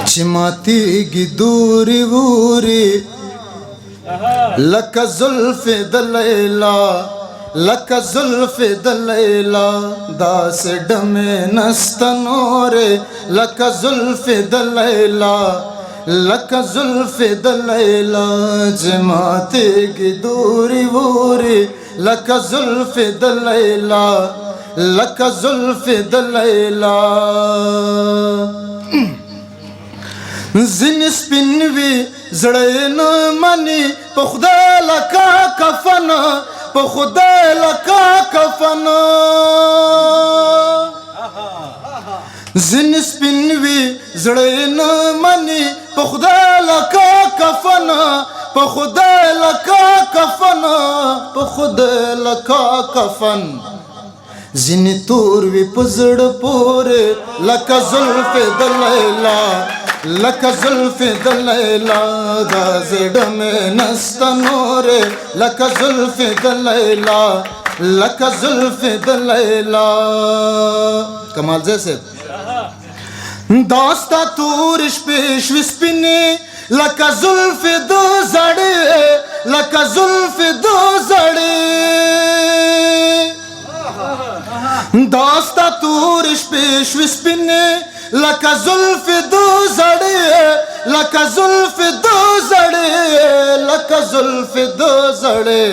چې ماتېږي دورې وورې لکه زلف د لیلا لکه زلف د لیلا داسې ډمې نسته نورې لکه زلف د لیلا لکه زلف د لیلا چې ماتېږي دورې وورې لکه زلف د لیلا لکه زلف د لیلا ځینې سپین وي زړه یې نه مني په خدای لکه کفن په خدای لکه کفن ځینې سپین وي زړه یې نه مني په خدای لکه کفن په خدای لکه کفن په خدای لکه کفن ځینې تور وي په زړه پورې لکه زلف د لیلا لکه زلف د لیلا دا زړه مې نسته نورې لکه زلف د لیلا لکه زلف د لیلا کمال زی صاحب دا ستا تور شپې شوې سپینې لکه زلف د زړې لکه زلف د زړې دا ستا تور شپې شوې سپینې لکه زلف د زړې لکه زلف د زړې لکه زلف د زړې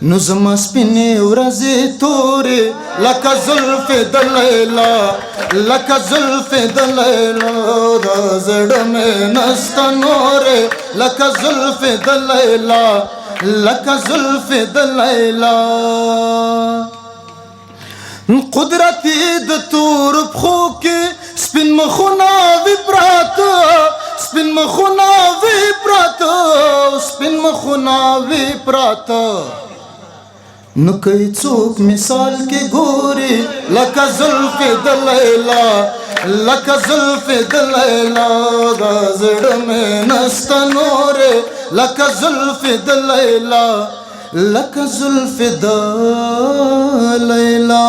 نو زما سپینې ورځې تورې لکه زلف د لیلا لکه زلف د لیلا دا زړه مې نسته نورې لکه زلف د لیلا لکه زلف د لیلا قدرتی د تور پخو کې سپین مخونه وی پراته سپین مخونه وی پراته سپین مخونه وی پراته نو کوي څوک مثال کې ګوري لکه زلف د لیلا لکه زلف د لیلا دا زړه مې نسته نورې لکه زلف د لیلا لکه زلف د لیلا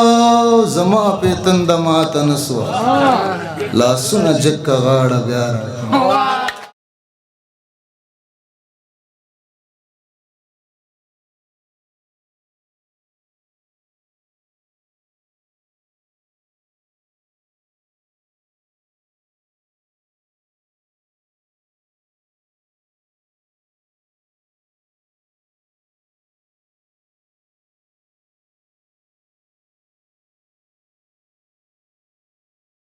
زما په تند ماته نسوه لاسونه جګه غاړه بیا